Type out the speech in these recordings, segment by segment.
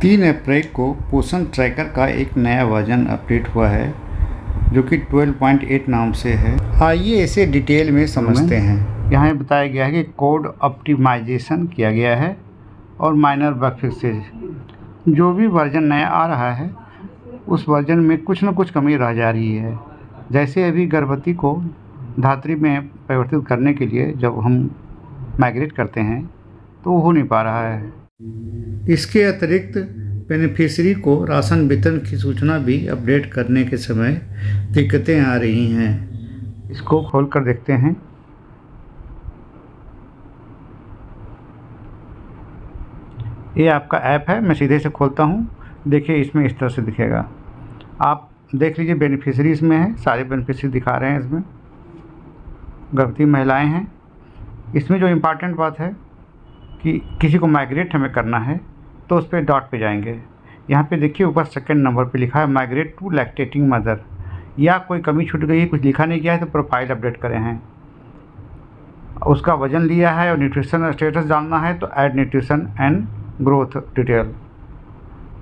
3 अप्रैल को पोषण ट्रैकर का एक नया वर्जन अपडेट हुआ है जो कि 12.8 नाम से है। आइए इसे डिटेल में समझते हैं। यहाँ बताया गया है कि कोड ऑप्टिमाइजेशन किया गया है और माइनर बग फिक्सेज। जो भी वर्जन नया आ रहा है उस वर्जन में कुछ न कुछ कमी रह जा रही है। जैसे अभी गर्भवती को धात्री में परिवर्तित करने के लिए जब हम माइग्रेट करते हैं तो हो नहीं पा रहा है। इसके अतिरिक्त बेनिफिशरी को राशन वितरण की सूचना भी अपडेट करने के समय दिक्कतें आ रही हैं। इसको खोल कर देखते हैं। ये आपका ऐप है, मैं सीधे से खोलता हूँ। देखिए इसमें इस तरह से दिखेगा। आप देख लीजिए बेनिफिशरी इसमें है, सारे बेनिफिशरी दिखा रहे हैं। इसमें गर्भवती महिलाएं हैं। इसमें जो इम्पॉर्टेंट बात है कि किसी को माइग्रेट हमें करना है तो उस पर डॉट पे जाएंगे। यहाँ पे देखिए ऊपर सेकंड नंबर पे लिखा है माइग्रेट टू लैक्टेटिंग मदर, या कोई कमी छूट गई है, कुछ लिखा नहीं गया है तो प्रोफाइल अपडेट करें हैं, उसका वजन लिया है और न्यूट्रिशन स्टेटस डालना है तो add nutrition and growth detail.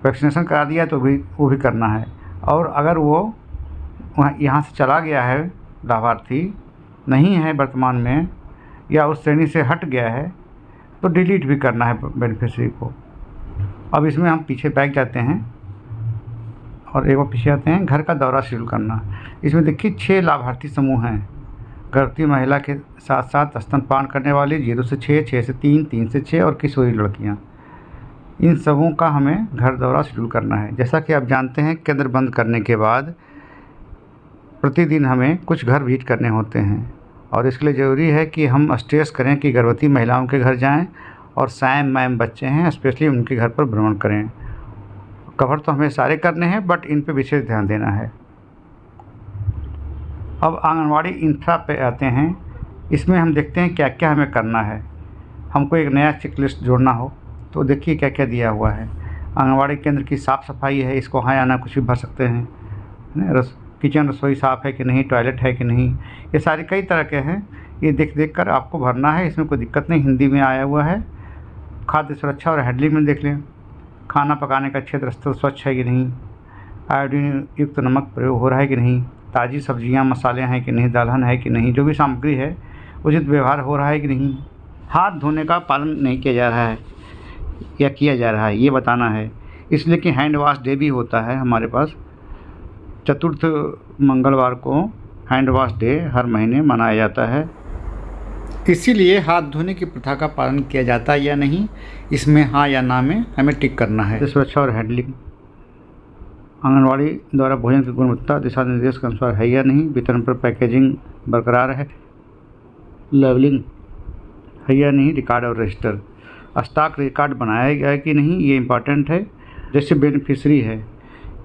Vaccination करा दिया तो वो भी करना है। और अगर वो यहाँ से चला गया है, लाभार्थी नहीं है वर्तमान में या उस श्रेणी से हट गया है तो डिलीट भी करना है बेनिफिशरी को। अब इसमें हम पीछे बैक जाते हैं और एक बार पीछे आते हैं। घर का दौरा शेड्यूल करना। इसमें देखिए 6 लाभार्थी समूह हैं। गर्भवती महिला के साथ साथ स्तनपान करने वाली 0 से 6, 6 से 3, 3 से 6 और किशोरी लड़कियाँ, इन सबों का हमें घर दौरा शेड्यूल करना है। जैसा कि आप जानते हैं केंद्र बंद करने के बाद प्रतिदिन हमें कुछ घर विजिट करने होते हैं और इसके लिए ज़रूरी है कि हम स्ट्रेस करें कि गर्भवती महिलाओं के घर जाएं और सैम मैम बच्चे हैं स्पेशली उनके घर पर भ्रमण करें। कवर तो हमें सारे करने हैं बट इन पे विशेष ध्यान देना है। अब आंगनवाड़ी इंफ्रा पे आते हैं। इसमें हम देखते हैं क्या क्या हमें करना है। हमको एक नया चेक लिस्ट जोड़ना हो तो देखिए क्या क्या दिया हुआ है। आंगनवाड़ी केंद्र की साफ़ सफाई है, इसको हाँ या ना कुछ भी भर सकते हैं। किचन रसोई साफ़ है कि नहीं, टॉयलेट है कि नहीं, ये सारे कई तरह के हैं। ये देख कर आपको भरना है, इसमें कोई दिक्कत नहीं, हिंदी में आया हुआ है। खाद्य सुरक्षा और हैंडलिंग में देख लें। खाना पकाने का क्षेत्र स्थल स्वच्छ है कि नहीं, आयोडीन युक्त नमक प्रयोग हो रहा है कि नहीं, ताज़ी सब्जियां मसाले हैं कि नहीं, दलहन है कि नहीं, जो भी सामग्री है उचित व्यवहार हो रहा है कि नहीं, हाथ धोने का पालन नहीं किया जा रहा है या किया जा रहा है ये बताना है। इसलिए कि हैंड वॉश डे भी होता है हमारे पास। चतुर्थ मंगलवार को हैंड वॉश डे हर महीने मनाया जाता है, इसीलिए हाथ धोने की प्रथा का पालन किया जाता है या नहीं, इसमें हाँ या ना में हमें टिक करना है। सुरक्षा और हैंडलिंग। आंगनवाड़ी द्वारा भोजन की गुणवत्ता दिशा निर्देश के अनुसार है या नहीं, वितरण पर पैकेजिंग बरकरार है, लेवलिंग है या नहीं, रिकॉर्ड और रजिस्टर, स्टॉक रिकॉर्ड बनाया गया है कि नहीं, ये इम्पॉर्टेंट है। जैसे बेनिफिशरी है,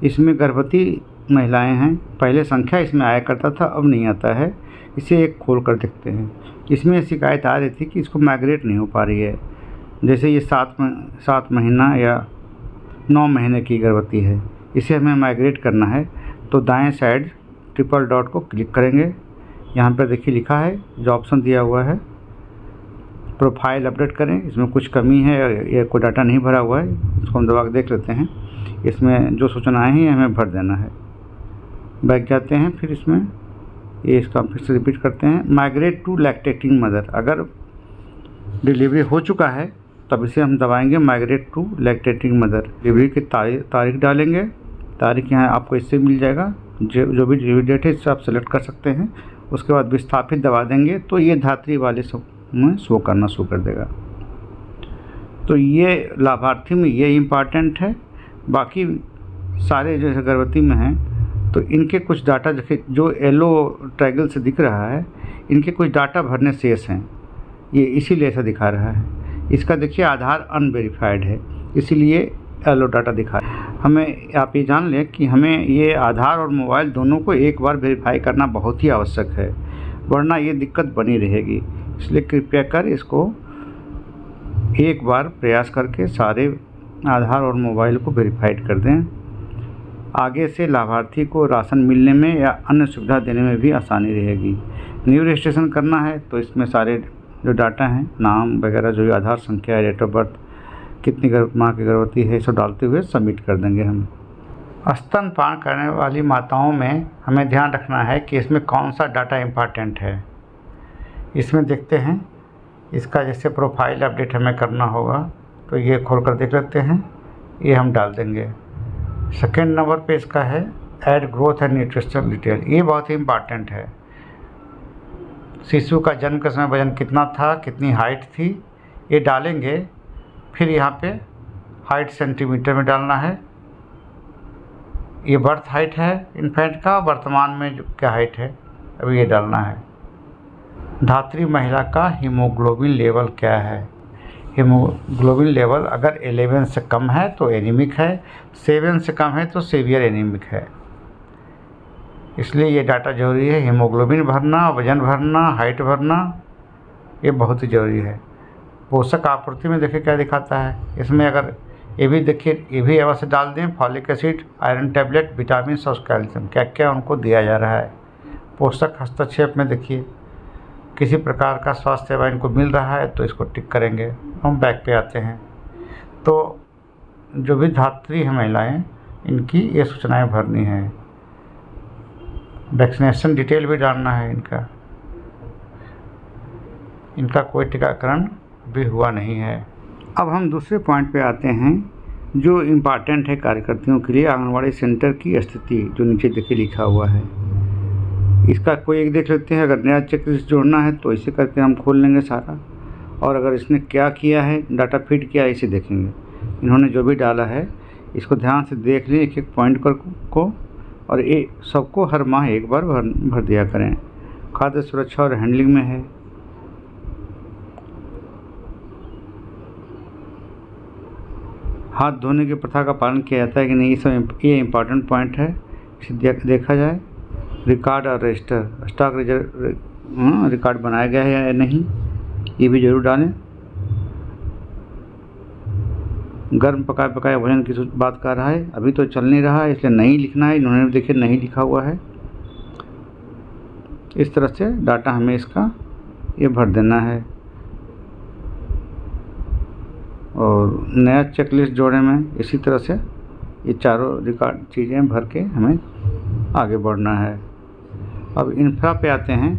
इसमें गर्भवती महिलाएं हैं। पहले संख्या इसमें आया करता था, अब नहीं आता है। इसे एक खोल कर देखते हैं। इसमें शिकायत आ रही थी कि इसको माइग्रेट नहीं हो पा रही है। जैसे ये 7 महीना या 9 महीने की गर्भवती है, इसे हमें माइग्रेट करना है तो दाएं साइड ट्रिपल डॉट को क्लिक करेंगे। यहाँ पर देखिए लिखा है, जो ऑप्शन दिया हुआ है प्रोफाइल अपडेट करें। इसमें कुछ कमी है या कोई डाटा नहीं भरा हुआ है, इसको हम दबा के देख लेते हैं। इसमें जो सूचनाएँ हैं हमें भर देना है। बैक जाते हैं, फिर इसमें ये इसका फिर से रिपीट करते हैं। माइग्रेट टू लैक्टेटिंग मदर, अगर डिलीवरी हो चुका है तब इसे हम दबाएंगे migrate to lactating mother. Delivery की तारीख डालेंगे। तारीख यहाँ आपको इससे मिल जाएगा, जो भी डिलीवरी डेट है इससे आप सेलेक्ट कर सकते हैं। उसके बाद विस्थापित दबा देंगे तो ये धात्री वाले सब में शो करना शुरू कर देगा। तो ये लाभार्थी में ये इम्पॉर्टेंट है। बाकी सारे जो गर्भवती में हैं तो इनके कुछ डाटा जो येलो ट्रायंगल से दिख रहा है, इनके कुछ डाटा भरने शेष हैं, ये इसीलिए ऐसा दिखा रहा है। इसका देखिए आधार अनवेरिफाइड है, इसीलिए येलो डाटा दिखा रहा है। हमें आप ये जान लें कि हमें ये आधार और मोबाइल दोनों को एक बार वेरीफाई करना बहुत ही आवश्यक है, वरना ये दिक्कत बनी रहेगी। इसलिए कृपया कर इसको एक बार प्रयास करके सारे आधार और मोबाइल को वेरीफाइड कर दें। आगे से लाभार्थी को राशन मिलने में या अन्य सुविधा देने में भी आसानी रहेगी। न्यू रजिस्ट्रेशन करना है तो इसमें सारे जो डाटा हैं, नाम वगैरह, जो आधार संख्या, डेट ऑफ बर्थ, कितनी माँ की गर्भवती है, सब डालते हुए सबमिट कर देंगे हम। स्तनपान करने वाली माताओं में हमें ध्यान रखना है कि इसमें कौन सा डाटा इम्पॉर्टेंट है। इसमें देखते हैं, इसका जैसे प्रोफाइल अपडेट हमें करना होगा तो ये खोल कर देख लेते हैं, ये हम डाल देंगे। सेकेंड नंबर पे इसका है add growth and nutritional detail, ये बहुत ही इम्पॉर्टेंट है। शिशु का जन्म के समय वजन कितना था, कितनी हाइट थी, ये डालेंगे। फिर यहाँ पे हाइट सेंटीमीटर में डालना है। ये बर्थ हाइट है इन्फेंट का, वर्तमान में जो क्या हाइट है अभी ये डालना है। धात्री महिला का हीमोग्लोबिन लेवल क्या है। हीमोग्लोबिन लेवल अगर 11 से कम है तो एनीमिक है, 7 से कम है तो सीवियर एनीमिक है, इसलिए ये डाटा ज़रूरी है। हीमोग्लोबिन भरना, वजन भरना, हाइट भरना, ये बहुत ही ज़रूरी है। पोषक आपूर्ति में देखिए क्या दिखाता है इसमें, अगर ये भी देखिए, ये भी अवश्य डाल दें। Folic acid, iron tablet, vitamin और कैल्शियम क्या क्या उनको दिया जा रहा है। पोषक हस्तक्षेप में देखिए किसी प्रकार का स्वास्थ्य सेवा इनको मिल रहा है तो इसको टिक करेंगे। हम बैक पे आते हैं तो जो भी धात्री है महिलाएँ, इनकी ये सूचनाएं भरनी है। वैक्सीनेशन डिटेल भी डालना है इनका कोई टीकाकरण भी हुआ नहीं है। अब हम दूसरे पॉइंट पे आते हैं जो इम्पॉर्टेंट है कार्यकर्तियों के लिए, आंगनवाड़ी सेंटर की स्थिति, जो नीचे देखिए लिखा हुआ है। इसका कोई एक देख लेते हैं। अगर नया चेकलिस्ट जोड़ना है तो इसे करके हम खोल लेंगे सारा, और अगर इसने क्या किया है, डाटा फीड किया है, इसे देखेंगे। इन्होंने जो भी डाला है इसको ध्यान से देख लें एक एक पॉइंट को, और ये सबको हर माह एक बार भर दिया करें। खाद्य सुरक्षा और हैंडलिंग में है। हाथ धोने की प्रथा का पालन किया जाता है कि नहीं, ये इम्पॉर्टेंट पॉइंट है, इसे देखा जाए। रिकॉर्ड और रजिस्टर, स्टॉक रिकॉर्ड बनाया गया है या नहीं, ये भी जरूर डालें। गर्म पकाए भोजन की बात कर रहा है, अभी तो चल नहीं रहा है इसलिए नहीं लिखना है। इन्होंने देखिए नहीं लिखा हुआ है। इस तरह से डाटा हमें इसका ये भर देना है। और नया चेकलिस्ट जोड़े में इसी तरह से ये चारों रिकॉर्ड चीज़ें भर के हमें आगे बढ़ना है। अब इंफ्रा पे आते हैं।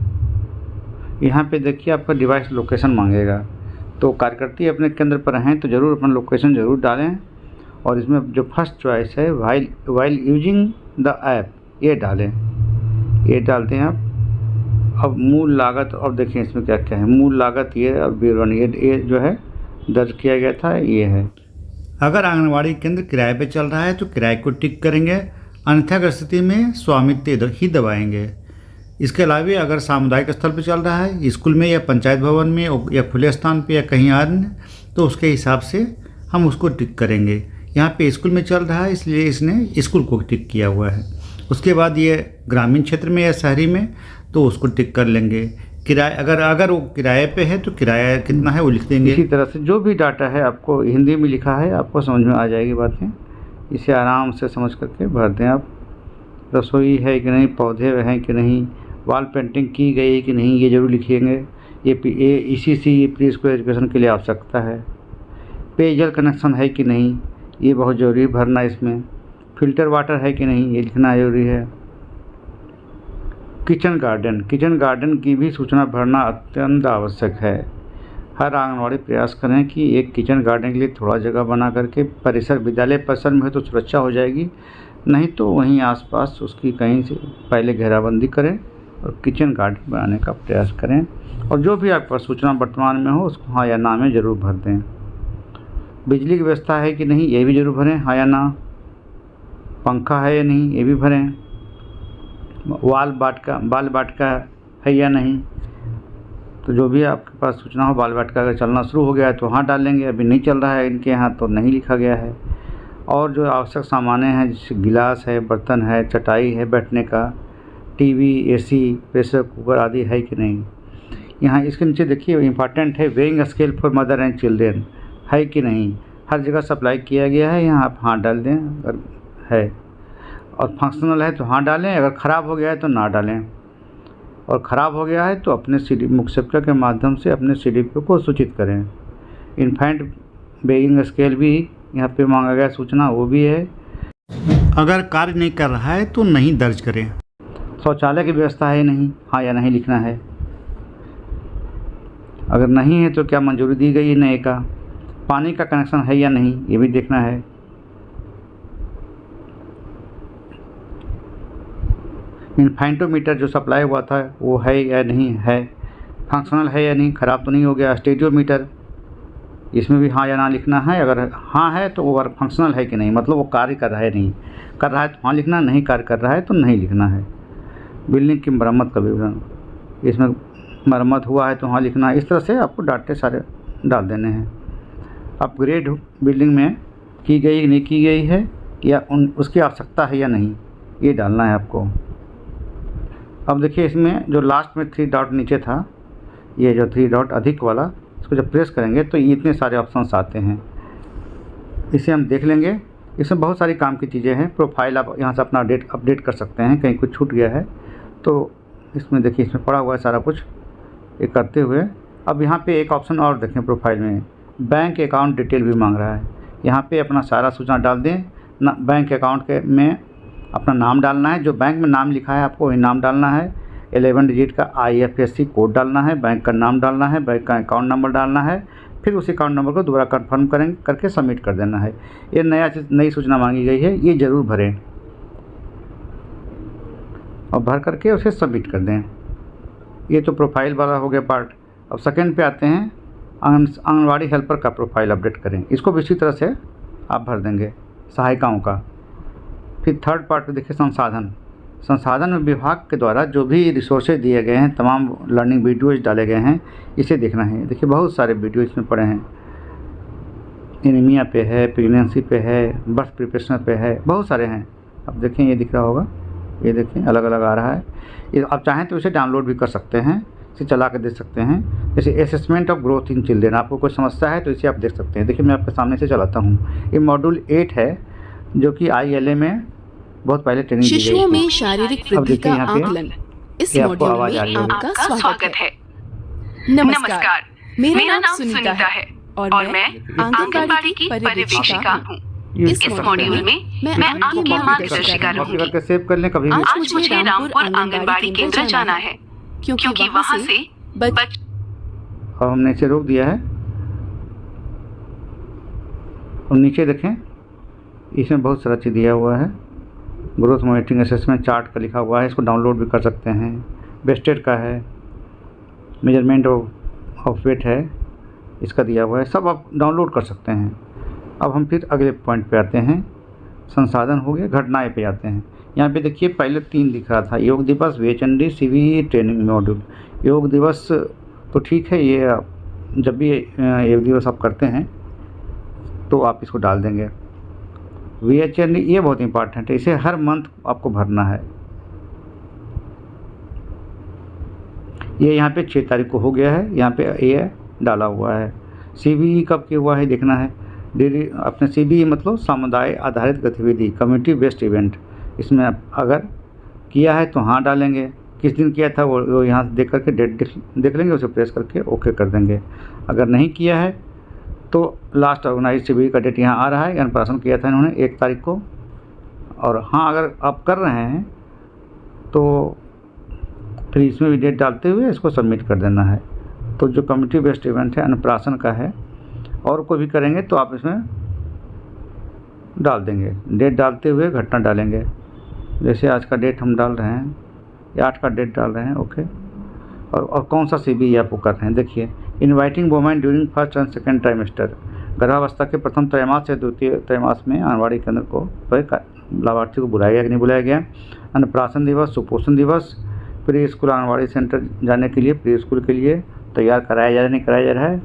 यहाँ पे देखिए आपका डिवाइस लोकेशन मांगेगा, तो कार्यकर्ती अपने केंद्र पर हैं तो ज़रूर अपना लोकेशन ज़रूर डालें। और इसमें जो फर्स्ट चॉइस है वाइल यूजिंग द ऐप, ये डालें, ये डालते हैं आप। अब मूल लागत, और देखिए इसमें क्या क्या है। मूल लागत ये, और विवरण ये जो है दर्ज किया गया था, ये है। अगर आंगनवाड़ी केंद्र किराए पे चल रहा है तो किराए को टिक करेंगे, अन्यथा की स्थिति में स्वामित्व ही दबाएंगे। इसके अलावा अगर सामुदायिक स्थल पर चल रहा है, स्कूल में या पंचायत भवन में या खुले स्थान पे या कहीं अन्य, तो उसके हिसाब से हम उसको टिक करेंगे। यहाँ पे स्कूल में चल रहा है इसलिए इसने स्कूल को टिक किया हुआ है। उसके बाद ये ग्रामीण क्षेत्र में या शहरी में तो उसको टिक कर लेंगे। किराए, अगर वो किराए पे है तो किराया कितना है वो लिख देंगे। इसी तरह से जो भी डाटा है आपको हिंदी में लिखा है, आपको समझ में आ जाएगी बातें, इसे आराम से समझ करके भर दें आप। रसोई है कि नहीं, पौधे हैं कि नहीं, वॉल पेंटिंग की गई कि नहीं, ये जरूर लिखेंगे। ये ECC प्री स्कूल एजुकेशन के लिए आवश्यकता है। पेयजल कनेक्शन है कि नहीं, ये बहुत ज़रूरी भरना। इसमें फिल्टर वाटर है कि नहीं, ये लिखना ज़रूरी है। किचन गार्डन की भी सूचना भरना अत्यंत आवश्यक है। हर आंगनवाड़ी प्रयास करें कि एक किचन गार्डन के लिए थोड़ा जगह बना करके परिसर, विद्यालय परिसर में है तो सुरक्षा हो जाएगी, नहीं तो वहीं आसपास उसकी कहीं से पहले घेराबंदी करें और किचन गार्डन बनाने का प्रयास करें। और जो भी आपके पास सूचना वर्तमान में हो उसको हाँ या ना में ज़रूर भर दें। बिजली की व्यवस्था है कि नहीं, ये भी ज़रूर भरें, हाँ या ना। पंखा है या नहीं, ये भी भरें। बाल बाटका है या नहीं, तो जो भी आपके पास सूचना हो। बाल बाटका अगर चलना शुरू हो गया है तो हाँ डालेंगे, अभी नहीं चल रहा है इनके यहाँ तो नहीं लिखा गया है। और जो आवश्यक सामान हैं जैसे गिलास है, बर्तन है, चटाई है बैठने का, टीवी, AC, प्रेशर कुकर आदि है कि नहीं। यहाँ इसके नीचे देखिए इम्पॉर्टेंट है, weighing scale for mother and children है कि नहीं, हर जगह सप्लाई किया गया है, यहाँ आप हाँ डाल दें अगर है। और फंक्शनल है तो हाँ डालें, अगर ख़राब हो गया है तो ना डालें। और ख़राब हो गया है तो अपने मुख्य सचिव के माध्यम से अपने CDPO को सूचित करें। इन्फेंट वेइंग स्केल भी यहाँ पे मांगा गया सूचना, वो भी है। अगर कार्य नहीं कर रहा है तो नहीं दर्ज करें। शौचालय की व्यवस्था है नहीं, हाँ या नहीं लिखना है। अगर नहीं है तो क्या मंजूरी दी गई है नए का। पानी का कनेक्शन है या नहीं, ये भी देखना है। इन्फाइनटोमीटर जो सप्लाई हुआ था वो है या नहीं है, फंक्शनल है या नहीं, ख़राब तो नहीं हो गया। स्टेरियोमीटर, इसमें भी हाँ या ना लिखना है। अगर हाँ है तो वो फंक्शनल है कि नहीं, मतलब वो कार्य कर रहा है, नहीं कर रहा है तो हाँ लिखना, नहीं कार्य कर रहा है तो नहीं लिखना है। बिल्डिंग की मरम्मत का विवरण, इसमें मरम्मत हुआ है तो हाँ लिखना है। इस तरह से आपको डाटे सारे डाल देने हैं। अपग्रेड बिल्डिंग में की गई नहीं की गई है, या उसकी आवश्यकता है या नहीं, ये डालना है आपको। अब देखिए इसमें जो लास्ट में 3 डॉट नीचे था, ये जो 3 डॉट अधिक वाला, इसको जब प्रेस करेंगे तो ये इतने सारे ऑप्शंस आते हैं। इसे हम देख लेंगे। इसमें बहुत सारी काम की चीज़ें हैं। प्रोफाइल आप यहाँ से अपना अपडेट कर सकते हैं, कहीं कुछ छूट गया है तो इसमें देखिए, इसमें पड़ा हुआ है सारा कुछ ये करते हुए। अब यहाँ पे एक ऑप्शन और देखें प्रोफाइल में, बैंक अकाउंट डिटेल भी मांग रहा है। यहाँ पे अपना सारा सूचना डाल दें ना। बैंक अकाउंट के में अपना नाम डालना है, जो बैंक में नाम लिखा है आपको वही नाम डालना है। 11 डिजिट का IFSC कोड डालना है, बैंक का नाम डालना है, बैंक का अकाउंट नंबर डालना है, फिर उस अकाउंट नंबर को दोबारा कन्फर्म करके सबमिट कर देना है। ये नई सूचना मांगी गई है, ये ज़रूर भरें और भर करके उसे सबमिट कर दें। ये तो प्रोफाइल वाला हो गया पार्ट। अब सेकंड पे आते हैं, आंगनवाड़ी हेल्पर का प्रोफाइल अपडेट करें। इसको भी इसी तरह से आप भर देंगे, सहायिकाओं का। फिर थर्ड पार्ट पे देखिए, संसाधन विभाग के द्वारा जो भी रिसोर्सेज दिए गए हैं, तमाम लर्निंग वीडियोज़ डाले गए हैं, इसे देखना है। देखिए बहुत सारे वीडियो इसमें पड़े हैं। एनीमिया पे है, प्रेगनेंसी पे है, बर्थ प्रिपरेशन पे है, बहुत सारे हैं। अब देखें, ये दिख रहा होगा, ये देखें अलग अलग आ रहा है। ये आप चाहें तो इसे डाउनलोड भी कर सकते हैं, इसे चला कर देख सकते हैं। जैसे assessment of growth in children, आपको कोई समस्या है तो इसे आप देख सकते हैं। देखिए मैं आपके सामने से चलाता हूँ। ये मॉड्यूल 8 है, जो कि ILA में बहुत पहले ट्रेनिंग दी गई थी। शिशुओं में शारीरिक वृद्धि का आकलन, इस मॉड्यूल में आपका स्वागत है। नमस्कार, मेरा नाम सुनीता है और मैं आंगनबाड़ी की पर्यवेक्षिका हूँ। इस मॉड्यूल में मैं आपकी मार्गदर्शिका रहूंगी। सेव कर लें कभी भी। आज मुझे रामपुर आंगनबाड़ी केंद्र जाना है, क्योंकि वहाँ से और हमने इसे रोक दिया है। और नीचे देखें, इसमें बहुत सारा चीज़ दिया हुआ है। ग्रोथ मॉनिटरिंग असेसमेंट चार्ट का लिखा हुआ है, इसको डाउनलोड भी कर सकते हैं। बेस्टेड का है, मेजरमेंट ऑफ वेट है, इसका दिया हुआ है, सब आप डाउनलोड कर सकते हैं। अब हम फिर अगले पॉइंट पे आते हैं। संसाधन हो गए, घटनाएं पे आते हैं। यहाँ पे देखिए पहले 3 दिख रहा था, योग दिवस, VHND, CVE ट्रेनिंग मॉड्यूल। योग दिवस तो ठीक है, ये जब भी योग दिवस आप करते हैं तो आप इसको डाल देंगे। VHND ये बहुत इंपॉर्टेंट है, इसे हर मंथ आपको भरना है। ये यहाँ पे 6 तारीख को हो गया है, यहाँ पे ये डाला हुआ है। CVE कब के हुआ है देखना है। डेली अपने CVE मतलब समुदाय आधारित गतिविधि, कम्युनिटी बेस्ड इवेंट। इसमें अगर किया है तो हाँ डालेंगे, किस दिन किया था वो यहाँ देख करके डेट देख लेंगे, उसे प्रेस करके ओके कर देंगे। अगर नहीं किया है तो लास्ट ऑर्गेनाइज CVE का डेट यहाँ आ रहा है, अनप्राशन किया था इन्होंने 1 तारीख को। और हाँ अगर आप कर रहे हैं तो फिर इसमें भी डेट डालते हुए इसको सबमिट कर देना है। तो जो कम्युनिटी बेस्ड इवेंट है, अनप्राशन का है, और कोई भी करेंगे तो आप इसमें डाल देंगे, डेट डालते हुए घटना डालेंगे। जैसे आज का डेट हम डाल रहे हैं, या 8 का डेट डाल रहे हैं, ओके। और कौन सा CVE आपको कर रहे हैं, देखिए inviting women during first and second trimester, गर्भावस्था के प्रथम त्रैमास या द्वितीय त्रैमास में आंगनबाड़ी केंद्र को लाभार्थी को बुलाया गया कि नहीं बुलाया गया। अन्नप्राशन दिवस, सुपोषण दिवस, प्री स्कूल आंगनबाड़ी सेंटर जाने के लिए, प्री स्कूल के लिए तैयार कराया जा रहा है नहीं कराया जा रहा है,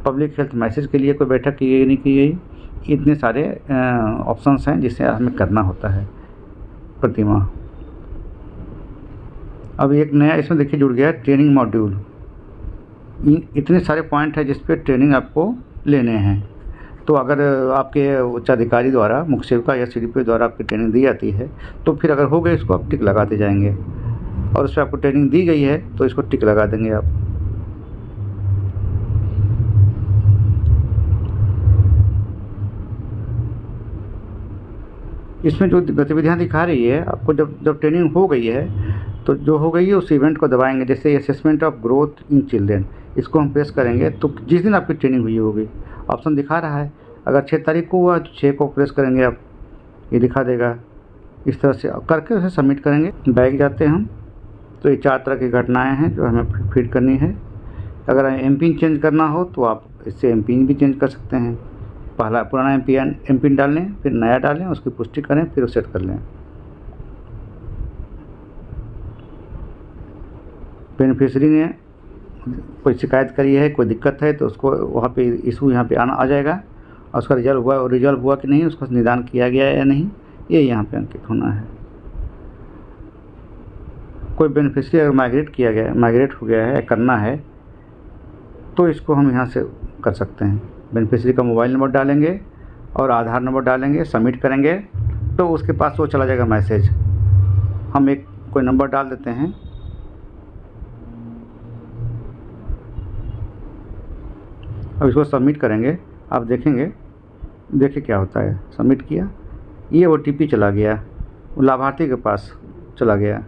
पब्लिक हेल्थ मैसेज के लिए कोई बैठक की गई नहीं की गई। इतने सारे ऑप्शंस हैं जिसे हमें करना होता है प्रतिमाह। अब एक नया इसमें देखिए जुड़ गया है, ट्रेनिंग मॉड्यूल। इतने सारे पॉइंट हैं जिस पे ट्रेनिंग आपको लेने हैं। तो अगर आपके उच्चाधिकारी द्वारा, मुख्य सेविका या CDPO द्वारा आपकी ट्रेनिंग दी जाती है तो फिर अगर हो गए इसको आप टिक लगाते जाएंगे, और उस पर आपको ट्रेनिंग दी गई है तो इसको टिक लगा देंगे आप। इसमें जो गतिविधियाँ दिखा रही है आपको, जब ट्रेनिंग हो गई है तो जो हो गई है उस इवेंट को दबाएंगे। जैसे assessment of growth in children, इसको हम प्रेस करेंगे तो जिस दिन आपकी ट्रेनिंग हुई होगी ऑप्शन दिखा रहा है। अगर 6 तारीख को हुआ तो 6 को प्रेस करेंगे आप, ये दिखा देगा। इस तरह से करके उसे सबमिट करेंगे। बैक जाते हैं हम तो ये 4 तरह की घटनाएं हैं जो हमें फीड करनी है। अगर एम पिन चेंज करना हो तो आप इससे एम पिन भी चेंज कर सकते हैं। पहला पुराना एम पिन डाल लें, फिर नया डालें, उसकी पुष्टि करें, फिर उसे सेट कर लें। बेनिफिशियरी ने कोई शिकायत करी है, कोई दिक्कत है तो उसको वहाँ पे इशू यहाँ पे आ जाएगा और उसका रिजॉल्व हुआ कि नहीं, उसका निदान किया गया है या नहीं, ये यहाँ पे अंकित होना है। कोई बेनिफिशियरी अगर माइग्रेट हो गया है, करना है तो इसको हम यहाँ से कर सकते हैं। बेनिफिशियरी का मोबाइल नंबर डालेंगे और आधार नंबर डालेंगे, सबमिट करेंगे तो उसके पास वो चला जाएगा मैसेज। हम एक कोई नंबर डाल देते हैं, अब इसको सबमिट करेंगे। आप देखेंगे, देखिए क्या होता है। सबमिट किया, ये OTP चला गया, वो लाभार्थी के पास चला गया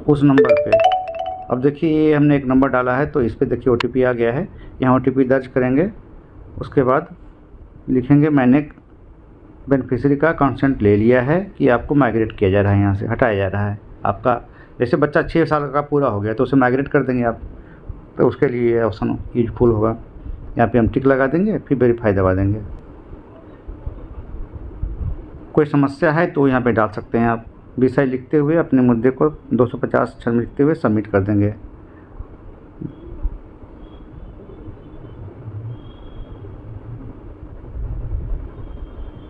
उस नंबर पे। अब देखिए ये हमने एक नंबर डाला है तो इस पे देखिए OTP आ गया है। यहाँ OTP दर्ज करेंगे, उसके बाद लिखेंगे मैंने बेनिफिशियरी का कंसेंट ले लिया है कि आपको माइग्रेट किया जा रहा है, यहाँ से हटाया जा रहा है आपका। जैसे बच्चा 6 साल का पूरा हो गया तो उसे माइग्रेट कर देंगे आप, तो उसके लिए ऑप्शन यूजफुल होगा। यहाँ पे हम टिक लगा देंगे, फिर वेरीफाई दबा देंगे। कोई समस्या है तो यहाँ पे डाल सकते हैं आप। विषय लिखते हुए अपने मुद्दे को 250 अक्षर में लिखते हुए सबमिट कर देंगे।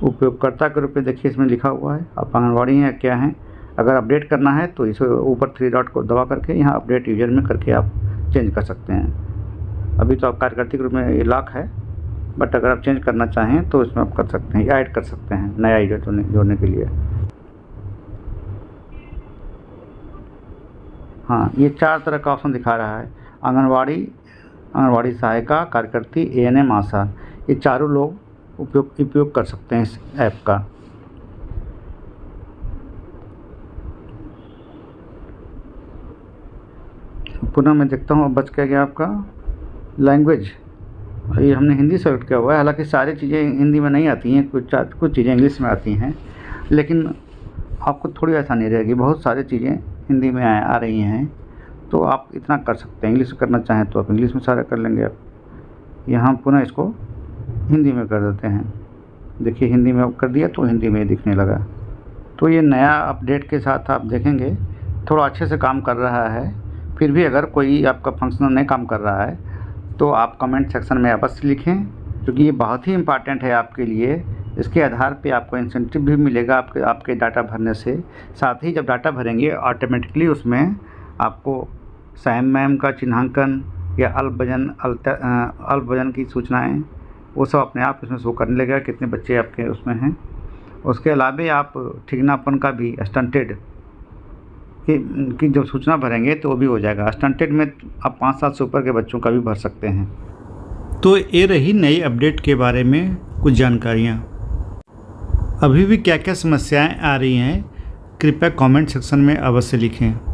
उपयोगकर्ता के रूप में देखिए इसमें लिखा हुआ है आप आंगनवाड़ी हैं क्या हैं। अगर अपडेट करना है तो इसे ऊपर 3 डॉट को दबा करके यहाँ अपडेट यूजर में करके आप चेंज कर सकते हैं। अभी तो आप कार्यकर्ता के रूप में ये लॉक है, बट अगर आप चेंज करना चाहें तो इसमें आप कर सकते हैं, ऐड कर सकते हैं नया यूजर जोड़ने के लिए। हाँ, ये 4 तरह का ऑप्शन दिखा रहा है। आंगनवाड़ी सहायिका, कार्यकर्ती, ANM, आशा, ये चारों लोग उपयोग कर सकते हैं इस ऐप का। पुनः मैं देखता हूँ बच क्या गया आपका लैंग्वेज। ये हमने हिंदी सेलेक्ट किया हुआ है, हालांकि सारी चीज़ें हिंदी में नहीं आती हैं, कुछ चीज़ें इंग्लिश में आती हैं, लेकिन आपको थोड़ी आसानी रहेगी। बहुत सारी चीज़ें हिंदी में आ रही हैं तो आप इतना कर सकते हैं। इंग्लिश करना चाहें तो आप इंग्लिश में सारा कर लेंगे आप। यहाँ पुनः इसको हिंदी में कर देते हैं। देखिए हिंदी में कर दिया तो हिंदी में दिखने लगा। तो ये नया अपडेट के साथ आप देखेंगे थोड़ा अच्छे से काम कर रहा है। फिर भी अगर कोई आपका फंक्शन नहीं काम कर रहा है तो आप कमेंट सेक्शन में अवश्य लिखें, क्योंकि ये बहुत ही इम्पॉर्टेंट है आपके लिए। इसके आधार पे आपको इंसेंटिव भी मिलेगा आपके डाटा भरने से। साथ ही जब डाटा भरेंगे ऑटोमेटिकली उसमें आपको सैम मैम का चिन्हांकन या अल्प वजन की सूचनाएं वो सब अपने आप इसमें शो करने लगेगा कितने बच्चे आपके उसमें हैं। उसके अलावा आप ठिगनापन का भी स्टंटेड की जब सूचना भरेंगे तो वो भी हो जाएगा। स्टंटेड में आप 5 साल से ऊपर के बच्चों का भी भर सकते हैं। तो ये रही नई अपडेट के बारे में कुछ जानकारियाँ। अभी भी क्या क्या समस्याएं आ रही हैं कृपया कमेंट सेक्शन में अवश्य लिखें।